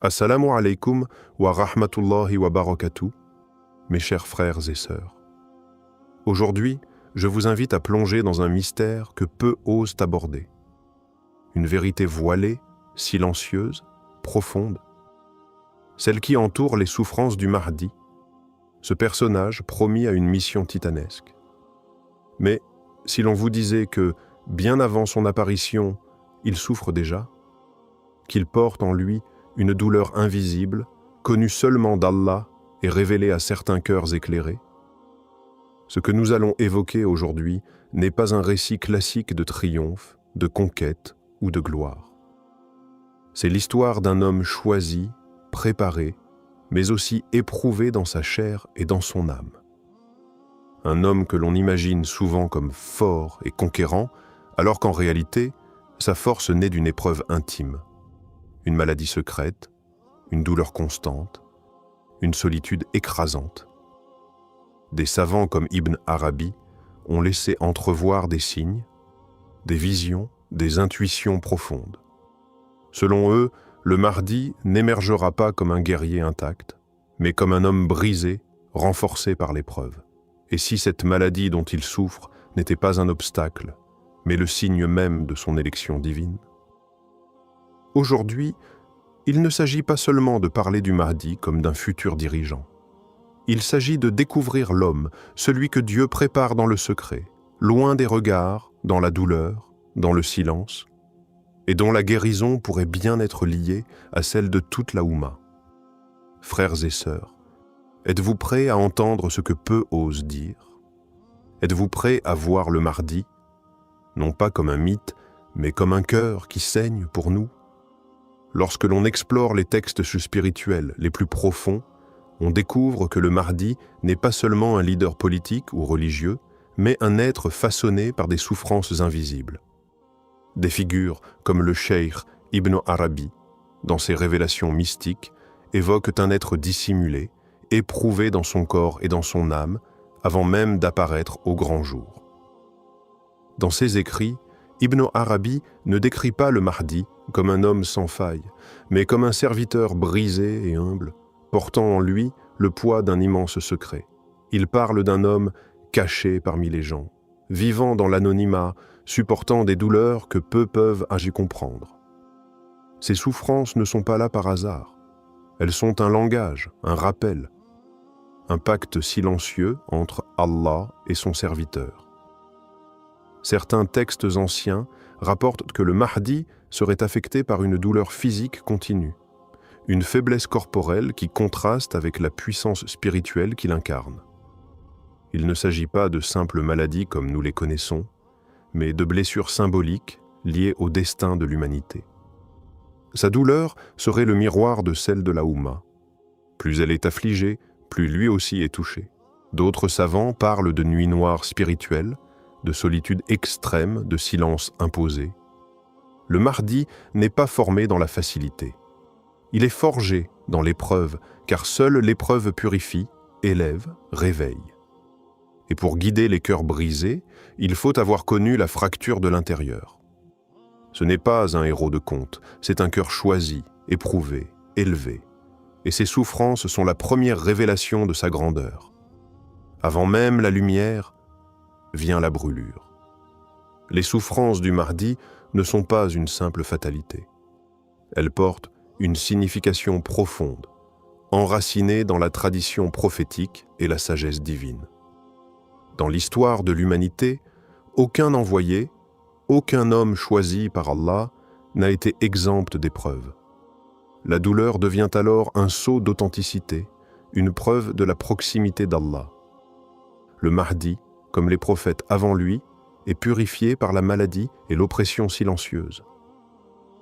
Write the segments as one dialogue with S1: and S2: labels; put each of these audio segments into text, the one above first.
S1: Assalamu alaikum wa rahmatullahi wa barakatuh, mes chers frères et sœurs. Aujourd'hui, je vous invite à plonger dans un mystère que peu osent aborder. Une vérité voilée, silencieuse, profonde. Celle qui entoure les souffrances du Mahdi, ce personnage promis à une mission titanesque. Mais si l'on vous disait que, bien avant son apparition, il souffre déjà, qu'il porte en lui une douleur invisible, connue seulement d'Allah et révélée à certains cœurs éclairés. Ce que nous allons évoquer aujourd'hui n'est pas un récit classique de triomphe, de conquête ou de gloire. C'est l'histoire d'un homme choisi, préparé, mais aussi éprouvé dans sa chair et dans son âme. Un homme que l'on imagine souvent comme fort et conquérant, alors qu'en réalité, sa force naît d'une épreuve intime. Une maladie secrète, une douleur constante, une solitude écrasante. Des savants comme Ibn Arabi ont laissé entrevoir des signes, des visions, des intuitions profondes. Selon eux, le Mahdi n'émergera pas comme un guerrier intact, mais comme un homme brisé, renforcé par l'épreuve. Et si cette maladie dont il souffre n'était pas un obstacle, mais le signe même de son élection divine? Aujourd'hui, il ne s'agit pas seulement de parler du Mahdi comme d'un futur dirigeant. Il s'agit de découvrir l'homme, celui que Dieu prépare dans le secret, loin des regards, dans la douleur, dans le silence, et dont la guérison pourrait bien être liée à celle de toute la Oumma. Frères et sœurs, êtes-vous prêts à entendre ce que peu osent dire? Êtes-vous prêts à voir le Mahdi, non pas comme un mythe, mais comme un cœur qui saigne pour nous? Lorsque l'on explore les textes spirituels les plus profonds, on découvre que le Mahdi n'est pas seulement un leader politique ou religieux, mais un être façonné par des souffrances invisibles. Des figures comme le cheikh Ibn Arabi, dans ses révélations mystiques, évoquent un être dissimulé, éprouvé dans son corps et dans son âme, avant même d'apparaître au grand jour. Dans ses écrits, Ibn Arabi ne décrit pas le Mahdi comme un homme sans faille, mais comme un serviteur brisé et humble, portant en lui le poids d'un immense secret. Il parle d'un homme caché parmi les gens, vivant dans l'anonymat, supportant des douleurs que peu peuvent y comprendre. Ces souffrances ne sont pas là par hasard. Elles sont un langage, un rappel, un pacte silencieux entre Allah et son serviteur. Certains textes anciens rapportent que le Mahdi serait affecté par une douleur physique continue, une faiblesse corporelle qui contraste avec la puissance spirituelle qu'il incarne. Il ne s'agit pas de simples maladies comme nous les connaissons, mais de blessures symboliques liées au destin de l'humanité. Sa douleur serait le miroir de celle de la Oumma. Plus elle est affligée, plus lui aussi est touché. D'autres savants parlent de nuit noire spirituelle, de solitude extrême, de silence imposé. Le Mahdi n'est pas formé dans la facilité. Il est forgé dans l'épreuve, car seule l'épreuve purifie, élève, réveille. Et pour guider les cœurs brisés, il faut avoir connu la fracture de l'intérieur. Ce n'est pas un héros de conte, c'est un cœur choisi, éprouvé, élevé. Et ses souffrances sont la première révélation de sa grandeur. Avant même la lumière, vient la brûlure. Les souffrances du Mahdi ne sont pas une simple fatalité. Elles portent une signification profonde, enracinée dans la tradition prophétique et la sagesse divine. Dans l'histoire de l'humanité, aucun envoyé, aucun homme choisi par Allah n'a été exempt d'épreuves. La douleur devient alors un sceau d'authenticité, une preuve de la proximité d'Allah. Le Mahdi, comme les prophètes avant lui, est purifié par la maladie et l'oppression silencieuse.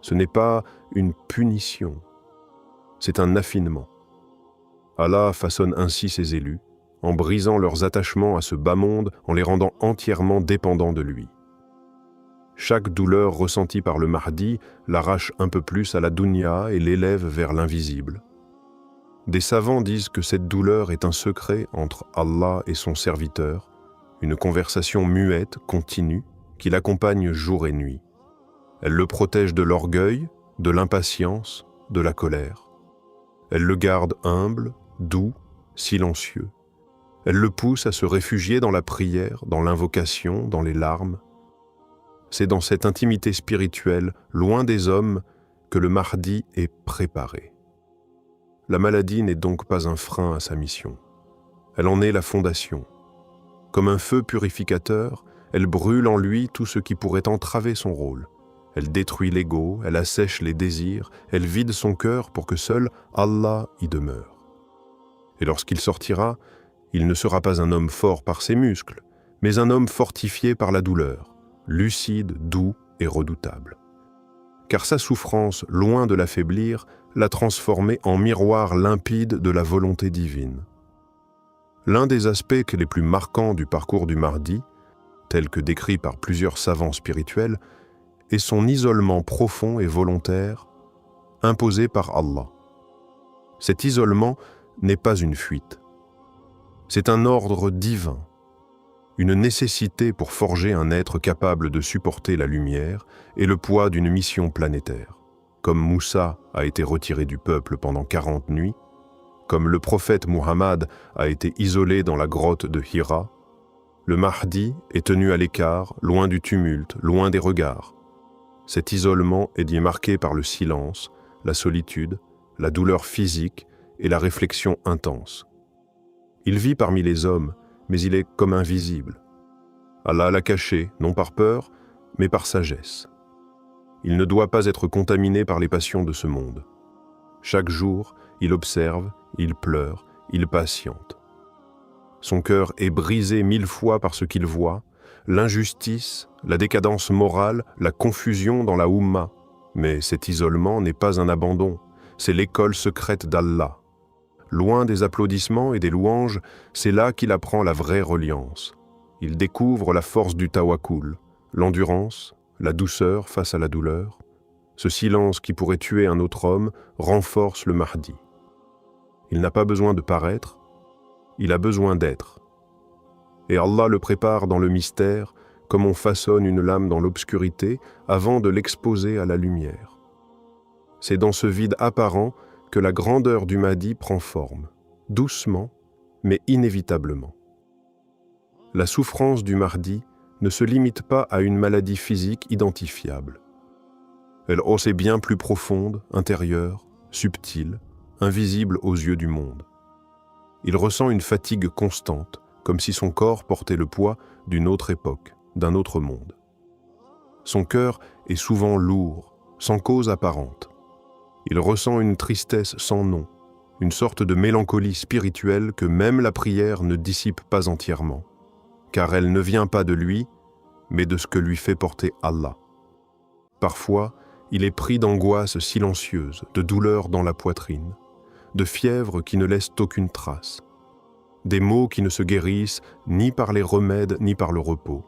S1: Ce n'est pas une punition, c'est un affinement. Allah façonne ainsi ses élus, en brisant leurs attachements à ce bas monde, en les rendant entièrement dépendants de lui. Chaque douleur ressentie par le Mahdi l'arrache un peu plus à la dunya et l'élève vers l'invisible. Des savants disent que cette douleur est un secret entre Allah et son serviteur, une conversation muette, continue, qui l'accompagne jour et nuit. Elle le protège de l'orgueil, de l'impatience, de la colère. Elle le garde humble, doux, silencieux. Elle le pousse à se réfugier dans la prière, dans l'invocation, dans les larmes. C'est dans cette intimité spirituelle, loin des hommes, que le Mahdi est préparé. La maladie n'est donc pas un frein à sa mission. Elle en est la fondation. Comme un feu purificateur, elle brûle en lui tout ce qui pourrait entraver son rôle. Elle détruit l'ego, elle assèche les désirs, elle vide son cœur pour que seul Allah y demeure. Et lorsqu'il sortira, il ne sera pas un homme fort par ses muscles, mais un homme fortifié par la douleur, lucide, doux et redoutable. Car sa souffrance, loin de l'affaiblir, l'a transformé en miroir limpide de la volonté divine. L'un des aspects les plus marquants du parcours du Mahdi, tel que décrit par plusieurs savants spirituels, est son isolement profond et volontaire, imposé par Allah. Cet isolement n'est pas une fuite. C'est un ordre divin, une nécessité pour forger un être capable de supporter la lumière et le poids d'une mission planétaire. Comme Moussa a été retiré du peuple pendant 40 nuits, comme le prophète Muhammad a été isolé dans la grotte de Hira, le Mahdi est tenu à l'écart, loin du tumulte, loin des regards. Cet isolement est dit marqué par le silence, la solitude, la douleur physique et la réflexion intense. Il vit parmi les hommes, mais il est comme invisible. Allah l'a caché, non par peur, mais par sagesse. Il ne doit pas être contaminé par les passions de ce monde. Chaque jour, il observe, il pleure, il patiente. Son cœur est brisé 1000 fois par ce qu'il voit, l'injustice, la décadence morale, la confusion dans la Oumma. Mais cet isolement n'est pas un abandon, c'est l'école secrète d'Allah. Loin des applaudissements et des louanges, c'est là qu'il apprend la vraie reliance. Il découvre la force du tawakkul, l'endurance, la douceur face à la douleur. Ce silence qui pourrait tuer un autre homme renforce le Mahdi. Il n'a pas besoin de paraître, il a besoin d'être. Et Allah le prépare dans le mystère, comme on façonne une lame dans l'obscurité avant de l'exposer à la lumière. C'est dans ce vide apparent que la grandeur du Mahdi prend forme, doucement, mais inévitablement. La souffrance du Mahdi ne se limite pas à une maladie physique identifiable. Elle est bien plus profonde, intérieure, subtile, invisible aux yeux du monde. Il ressent une fatigue constante, comme si son corps portait le poids d'une autre époque, d'un autre monde. Son cœur est souvent lourd, sans cause apparente. Il ressent une tristesse sans nom, une sorte de mélancolie spirituelle que même la prière ne dissipe pas entièrement, car elle ne vient pas de lui, mais de ce que lui fait porter Allah. Parfois, il est pris d'angoisse silencieuse, de douleur dans la poitrine, de fièvre qui ne laisse aucune trace, des maux qui ne se guérissent ni par les remèdes ni par le repos.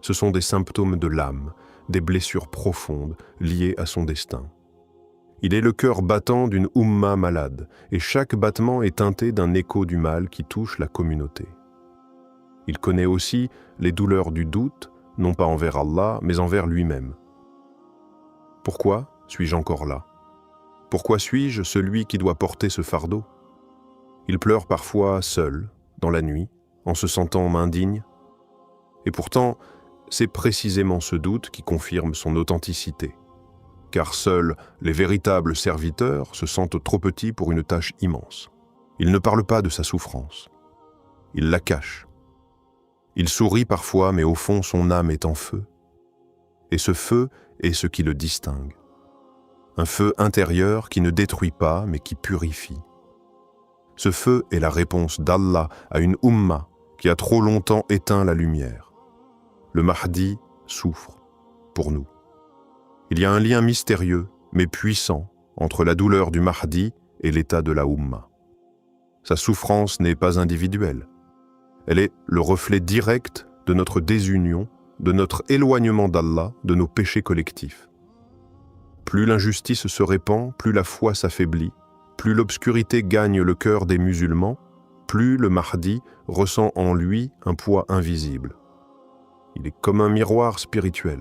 S1: Ce sont des symptômes de l'âme, des blessures profondes liées à son destin. Il est le cœur battant d'une Oumma malade, et chaque battement est teinté d'un écho du mal qui touche la communauté. Il connaît aussi les douleurs du doute, non pas envers Allah, mais envers lui-même. Pourquoi suis-je encore là? Pourquoi suis-je celui qui doit porter ce fardeau? Il pleure parfois seul, dans la nuit, en se sentant indigne. Et pourtant, c'est précisément ce doute qui confirme son authenticité. Car seuls les véritables serviteurs se sentent trop petits pour une tâche immense. Il ne parle pas de sa souffrance. Il la cache. Il sourit parfois, mais au fond, son âme est en feu. Et ce feu est ce qui le distingue. Un feu intérieur qui ne détruit pas, mais qui purifie. Ce feu est la réponse d'Allah à une Oumma qui a trop longtemps éteint la lumière. Le Mahdi souffre pour nous. Il y a un lien mystérieux, mais puissant, entre la douleur du Mahdi et l'état de la Oumma. Sa souffrance n'est pas individuelle. Elle est le reflet direct de notre désunion, de notre éloignement d'Allah, de nos péchés collectifs. Plus l'injustice se répand, plus la foi s'affaiblit, plus l'obscurité gagne le cœur des musulmans, plus le Mahdi ressent en lui un poids invisible. Il est comme un miroir spirituel.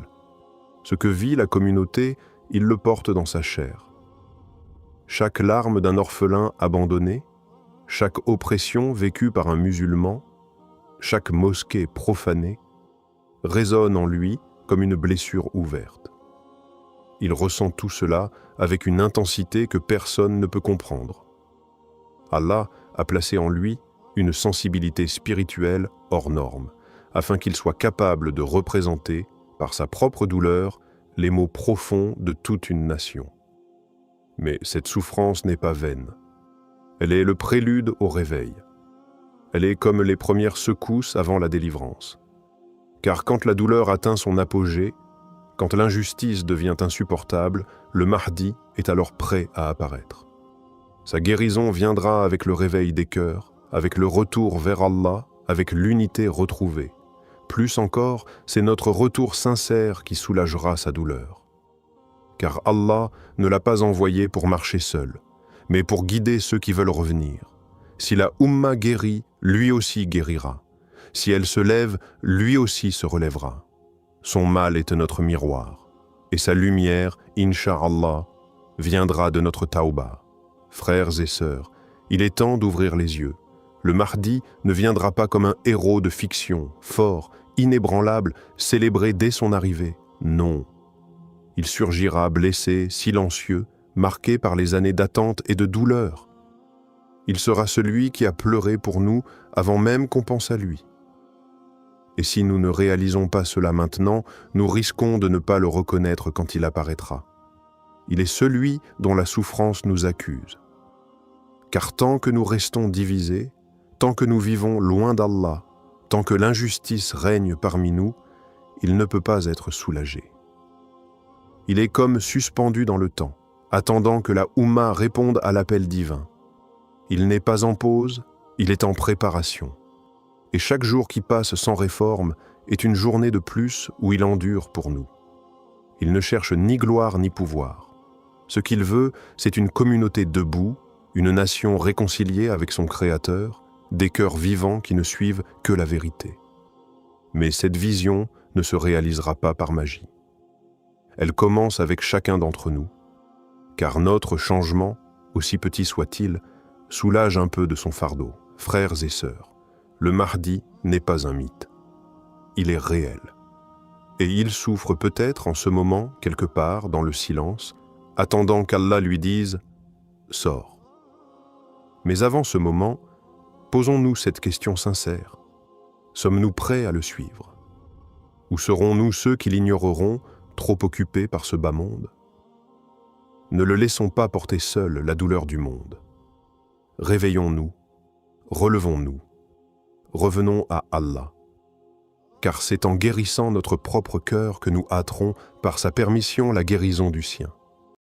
S1: Ce que vit la communauté, il le porte dans sa chair. chaque larme d'un orphelin abandonné, chaque oppression vécue par un musulman, chaque mosquée profanée, résonne en lui comme une blessure ouverte. Il ressent tout cela avec une intensité que personne ne peut comprendre. Allah a placé en lui une sensibilité spirituelle hors norme, afin qu'il soit capable de représenter, par sa propre douleur, les maux profonds de toute une nation. Mais cette souffrance n'est pas vaine. Elle est le prélude au réveil. Elle est comme les premières secousses avant la délivrance. Car quand la douleur atteint son apogée, quand l'injustice devient insupportable, le Mahdi est alors prêt à apparaître. Sa guérison viendra avec le réveil des cœurs, avec le retour vers Allah, avec l'unité retrouvée. Plus encore, c'est notre retour sincère qui soulagera sa douleur. Car Allah ne l'a pas envoyé pour marcher seul, mais pour guider ceux qui veulent revenir. Si la Ummah guérit, lui aussi guérira. Si elle se lève, lui aussi se relèvera. Son mal est notre miroir, et sa lumière, Inch'Allah, viendra de notre Tauba. Frères et sœurs, il est temps d'ouvrir les yeux. Le Mahdi ne viendra pas comme un héros de fiction, fort, inébranlable, célébré dès son arrivée. Non. Il surgira blessé, silencieux, marqué par les années d'attente et de douleur. Il sera celui qui a pleuré pour nous avant même qu'on pense à lui. Et si nous ne réalisons pas cela maintenant, nous risquons de ne pas le reconnaître quand il apparaîtra. Il est celui dont la souffrance nous accuse. Car tant que nous restons divisés, tant que nous vivons loin d'Allah, tant que l'injustice règne parmi nous, il ne peut pas être soulagé. Il est comme suspendu dans le temps, attendant que la Oumma réponde à l'appel divin. Il n'est pas en pause, il est en préparation. Et chaque jour qui passe sans réforme est une journée de plus où il endure pour nous. Il ne cherche ni gloire ni pouvoir. Ce qu'il veut, c'est une communauté debout, une nation réconciliée avec son Créateur, des cœurs vivants qui ne suivent que la vérité. Mais cette vision ne se réalisera pas par magie. Elle commence avec chacun d'entre nous, car notre changement, aussi petit soit-il, soulage un peu de son fardeau. Frères et sœurs, le Mahdi n'est pas un mythe. Il est réel. Et il souffre peut-être en ce moment, quelque part, dans le silence, attendant qu'Allah lui dise « Sors ». Mais avant ce moment, posons-nous cette question sincère. Sommes-nous prêts à le suivre? Ou serons-nous ceux qui l'ignoreront, trop occupés par ce bas monde? Ne le laissons pas porter seul la douleur du monde. Réveillons-nous, relevons-nous, revenons à Allah. Car c'est en guérissant notre propre cœur que nous hâterons par sa permission la guérison du sien.